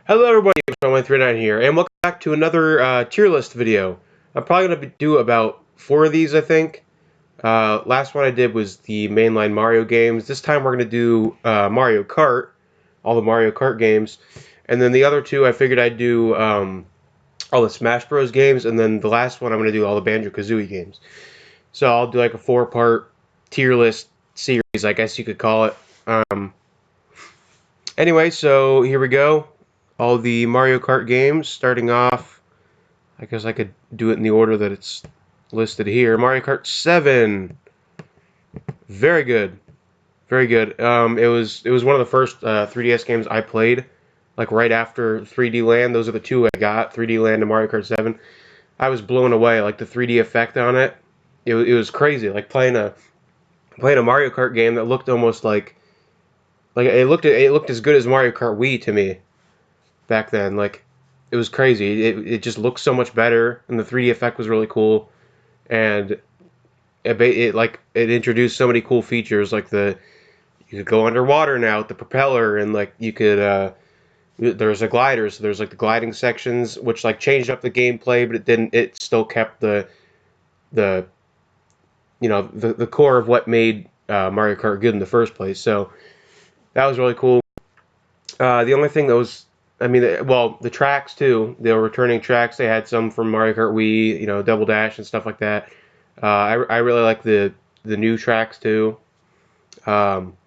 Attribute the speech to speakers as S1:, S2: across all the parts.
S1: Hello everybody, Sean139 here, and welcome back to another tier list video. I'm probably going to do about 4 of these, I think. Last one I did was the mainline Mario games. This time we're going to do Mario Kart, all the Mario Kart games. And then the other two I figured I'd do all the Smash Bros. Games, and then the last one I'm going to do all the Banjo-Kazooie games. So I'll do like a 4-part tier list series, I guess you could call it. Anyway, so here we go. All the Mario Kart games, starting off, I guess I could do it in the order that it's listed here. Mario Kart 7, very good, very good. It was one of the first 3DS games I played, like right after 3D Land. Those are the two I got, 3D Land and Mario Kart 7. I was blown away, like the 3D effect on it. It was crazy, like playing a Mario Kart game that looked almost like it looked as good as Mario Kart Wii to me back then. Like, it was crazy. It just looked so much better, and the 3D effect was really cool, and it introduced so many cool features, like you could go underwater now with the propeller, and like you could there's a glider, so there's like the gliding sections, which like changed up the gameplay, but it still kept the the core of what made Mario Kart good in the first place. So that was really cool. The only thing that was, I mean, well, the tracks too. They were returning tracks. They had some from Mario Kart Wii, Double Dash and stuff like that. I really like the new tracks too. Um,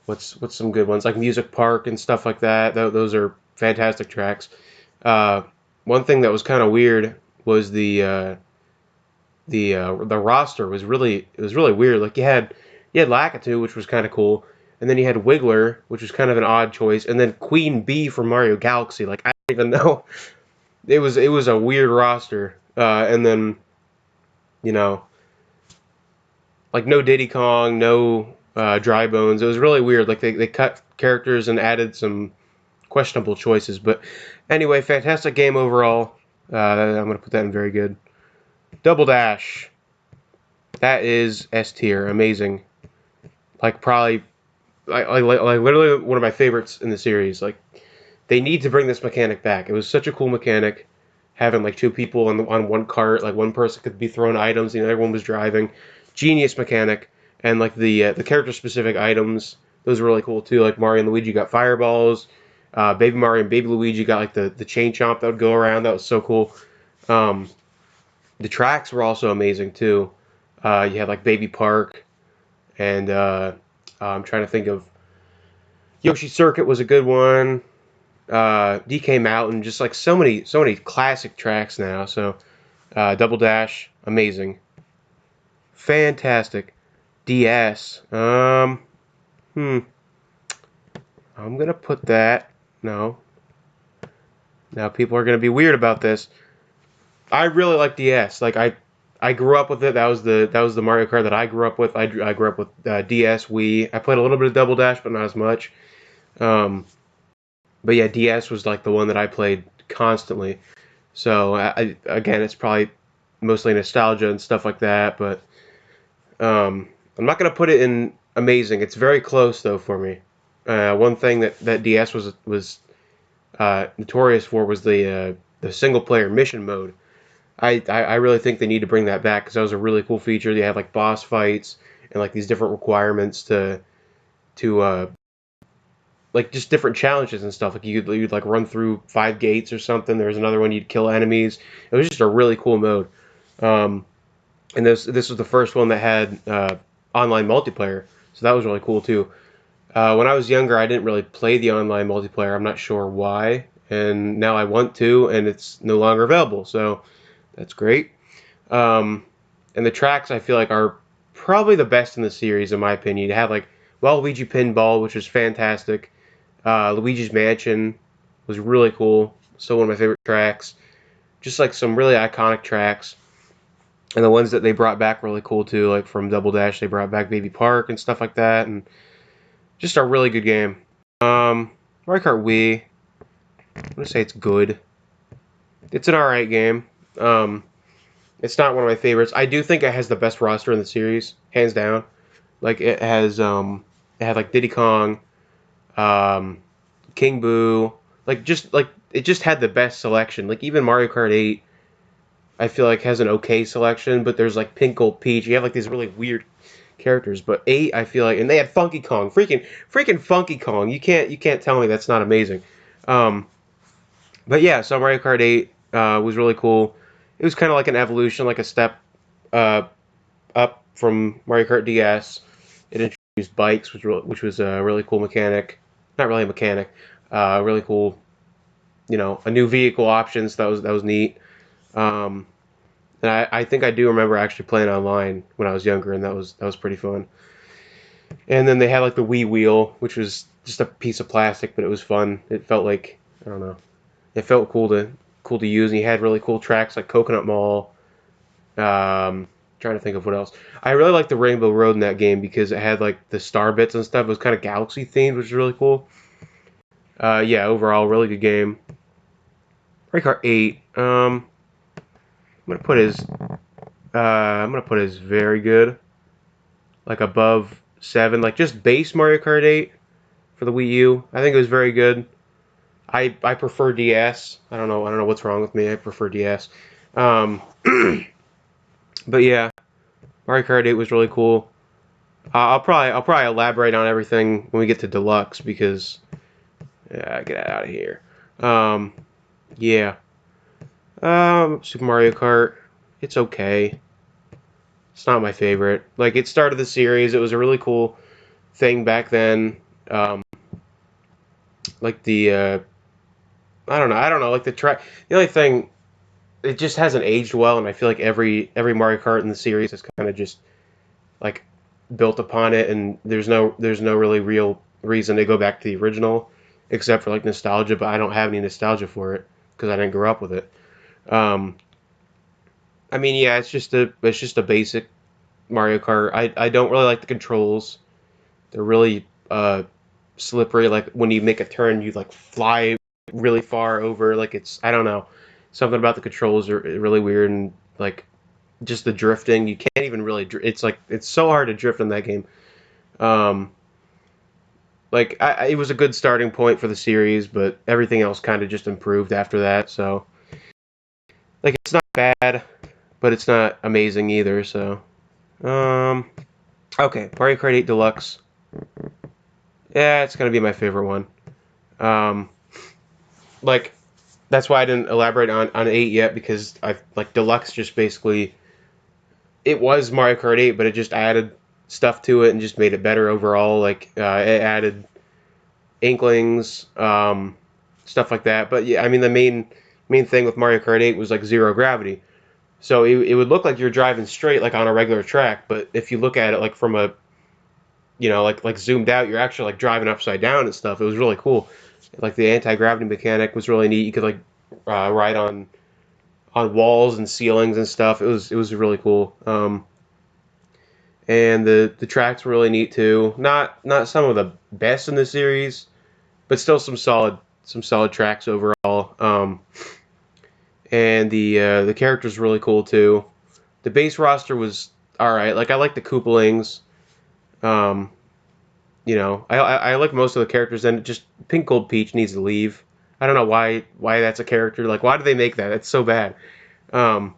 S1: what's some good ones, like Music Park and stuff like that. Those are fantastic tracks. Uh, One thing that was kind of weird was the roster was really weird. Like you had Lakitu, which was kind of cool, and then you had Wiggler, which was kind of an odd choice, and then Queen Bee from Mario Galaxy. Like, I don't even know. It was a weird roster. And then you know like no Diddy Kong, no Dry Bones. It was really weird. Like they cut characters and added some questionable choices. But anyway, fantastic game overall. I'm gonna put that in very good. Double Dash. That is S tier. Amazing. Like, probably like literally one of my favorites in the series. Like, they need to bring this mechanic back. It was such a cool mechanic, having like two people on one cart. Like, one person could be throwing items, everyone was driving. Genius mechanic. And like the character specific items, those were really cool too. Like Mario and Luigi got fireballs. Baby Mario and Baby Luigi got like the chain chomp that would go around. That was so cool. Um, the tracks were also amazing too. You had like Baby Park, and I'm trying to think of, Yoshi Circuit was a good one. DK Mountain, just like so many classic tracks now. So Double Dash, amazing, fantastic. DS, I'm gonna put that. No, now people are gonna be weird about this. I really like DS. Like, I grew up with it. That was the Mario Kart that I grew up with. I grew up with DS, Wii. I played a little bit of Double Dash, but not as much. Um, but yeah, DS was like the one that I played constantly. So again, it's probably mostly nostalgia and stuff like that. But I'm not gonna put it in amazing. It's very close though for me. One thing that DS was notorious for was the single player mission mode. I really think they need to bring that back, because that was a really cool feature. They had like boss fights and like these different requirements to like just different challenges and stuff. Like you'd like run through 5 gates or something. There was another one you'd kill enemies. It was just a really cool mode. Um, and this was the first one that had online multiplayer, so that was really cool too. When I was younger, I didn't really play the online multiplayer. I'm not sure why, and now I want to, and it's no longer available. So that's great. Um, and the tracks, I feel like, are probably the best in the series, in my opinion. You have like Luigi Pinball, which was fantastic. Luigi's Mansion was really cool. Still one of my favorite tracks. Just like some really iconic tracks. And the ones that they brought back were really cool too. Like from Double Dash, they brought back Baby Park and stuff like that. And just a really good game. Mario Kart Wii, I'm going to say it's good. It's an alright game. It's not one of my favorites. I do think it has the best roster in the series, hands down. Like, it had like Diddy Kong, King Boo, like it just had the best selection. Like even Mario Kart 8, I feel like has an okay selection, but there's like Pink Gold Peach. You have like these really weird characters, but 8 I feel like, and they had Funky Kong, freaking Funky Kong. You can't tell me that's not amazing. Um, but yeah, so Mario Kart 8 was really cool. It was kind of like an evolution, like a step uh, up from Mario Kart DS. It introduced bikes, which was a really cool mechanic. Not really a mechanic, really cool. A new vehicle options. That was neat. Um, and I think I do remember actually playing online when I was younger, and that was pretty fun. And then they had like the Wii wheel, which was just a piece of plastic, but it was fun. It felt like, I don't know. It felt cool to use, and you had really cool tracks like Coconut Mall. Trying to think of what else. I really liked the Rainbow Road in that game because it had like the star bits and stuff. It was kind of galaxy themed, which is really cool. Yeah, overall, really good game. Mario Kart 8. I'm gonna put his very good, like above 7, like just base Mario Kart 8 for the Wii U. I think it was very good. I prefer DS. I don't know what's wrong with me. I prefer DS. Um, but yeah, Mario Kart 8 was really cool. I'll probably elaborate on everything when we get to Deluxe because yeah, get out of here. Um, yeah. Super Mario Kart. It's okay. It's not my favorite. Like it started the series. It was a really cool thing back then. Um, like the I don't know. Like the track. The only thing, it just hasn't aged well, and I feel like every Mario Kart in the series is kind of just like built upon it, and there's no really real reason to go back to the original, except for like nostalgia. But I don't have any nostalgia for it because I didn't grow up with it. Um, I mean, yeah, it's just a basic Mario Kart. I don't really like the controls. They're really slippery. Like when you make a turn, you like fly really far over. Like it's I don't know, something about the controls are really weird, and like just the drifting. You can't even really. It's like it's so hard to drift in that game. Um, like it was a good starting point for the series, but everything else kind of just improved after that. So like it's not bad, but it's not amazing either. So um, okay, Mario Kart 8 Deluxe. Yeah, it's gonna be my favorite one. Um, like that's why I didn't elaborate on 8 yet because I like Deluxe just basically it was Mario Kart 8, but it just added stuff to it and just made it better overall. Like it added Inklings, stuff like that. But yeah, I mean the main thing with Mario Kart 8 was like zero gravity. So it would look like you're driving straight like on a regular track, but if you look at it like from a like zoomed out, you're actually like driving upside down and stuff. It was really cool. Like the anti-gravity mechanic was really neat. You could like ride on walls and ceilings and stuff. It was really cool. And the tracks were really neat too. Not some of the best in the series, but still some solid tracks overall. And the characters were really cool too. The base roster was all right. Like I like the Koopalings. Um, I like most of the characters, and just Pink Gold Peach needs to leave. I don't know why that's a character. Like why do they make that? It's so bad. Um,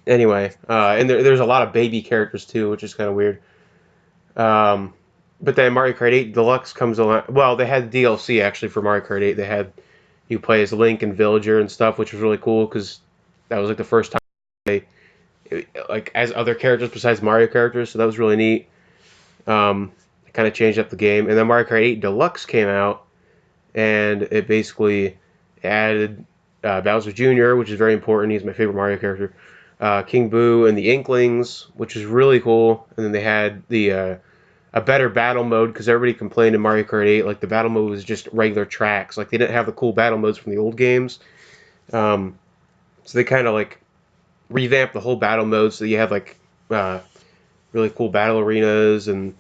S1: anyway, and there's a lot of baby characters too, which is kind of weird. Um, but then Mario Kart 8 Deluxe comes along. Well, they had DLC actually for Mario Kart 8. They had you play as Link and Villager and stuff, which was really cool because that was like the first time they like as other characters besides Mario characters. So that was really neat. It kind of changed up the game. And then Mario Kart 8 Deluxe came out, and it basically added Bowser Jr., which is very important. He's my favorite Mario character. King Boo and the Inklings, which is really cool. And then they had the a better battle mode because everybody complained in Mario Kart 8 like the battle mode was just regular tracks. Like they didn't have the cool battle modes from the old games. Um, so they kind of like revamped the whole battle mode so you had like uh, really cool battle arenas and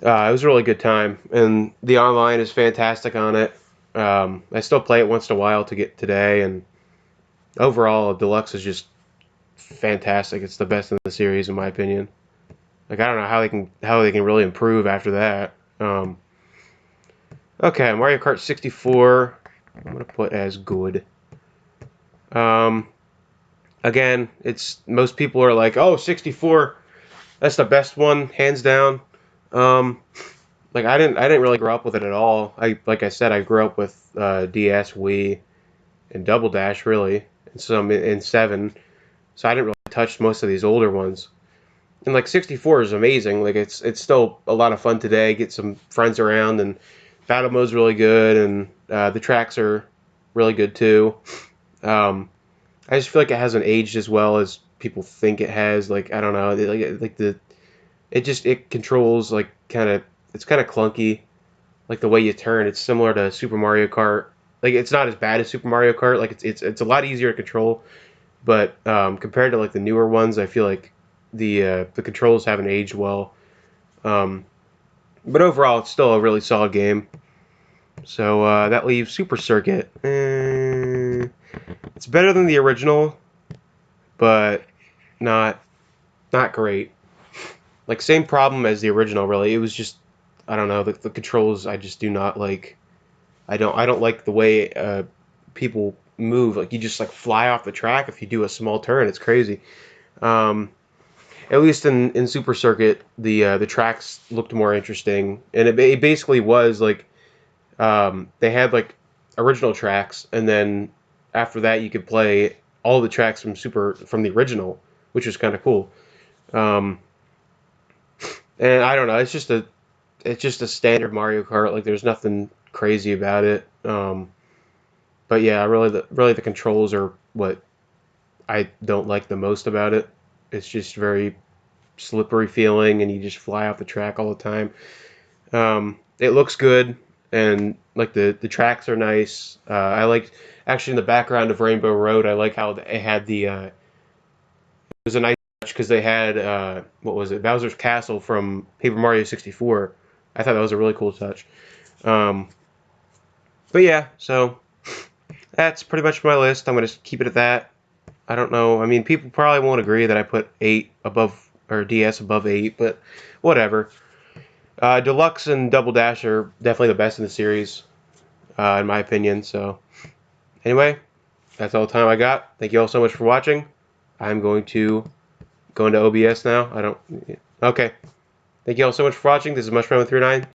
S1: it was a really good time. And the online is fantastic on it. I still play it once in a while to get today, and overall, Deluxe is just fantastic. It's the best in the series, in my opinion. Like I don't know how they can really improve after that. Okay, Mario Kart 64. I'm gonna put as good. Um, Again, it's most people are like, oh, 64, that's the best one, hands down. Um, like I didn't really grow up with it at all. Like I said, I grew up with DS, Wii, and Double Dash really, and some in 7. So I didn't really touch most of these older ones. And like 64 is amazing. Like it's still a lot of fun today. Get some friends around, and battle mode's really good, and the tracks are really good too. Um, I just feel like it hasn't aged as well as people think it has. Like I don't know, like the it controls like kind of it's kind of clunky. Like the way you turn, it's similar to Super Mario Kart. Like it's not as bad as Super Mario Kart. Like it's a lot easier to control. But compared to like the newer ones, I feel like the controls haven't aged well. Um, but overall, it's still a really solid game. So that leaves Super Circuit. It's better than the original, but not not great. Like same problem as the original. Really, it was just I don't know the controls. I just do not like. I don't like the way people move. Like you just like fly off the track if you do a small turn. It's crazy. Um, at least in Super Circuit, the tracks looked more interesting, and it basically was like they had like original tracks, and then after that you could play all the tracks from the original, which was kind of cool. Um, and I don't know, it's just a standard Mario Kart. Like there's nothing crazy about it. But yeah, really the controls are what I don't like the most about it. It's just very slippery feeling, and you just fly off the track all the time. It looks good, and like the tracks are nice. I like actually in the background of Rainbow Road. I like how it had it was a nice touch because they had what was it, Bowser's Castle from Paper Mario 64. I thought that was a really cool touch. Um, but yeah, so that's pretty much my list. I'm gonna keep it at that. I don't know. I mean, people probably won't agree that I put 8 above or DS above 8, but whatever. Deluxe and Double Dash are definitely the best in the series, in my opinion. So, anyway, that's all the time I got. Thank you all so much for watching. I'm going to go into OBS now. I don't. Okay. Thank you all so much for watching. This is Mushroom 39.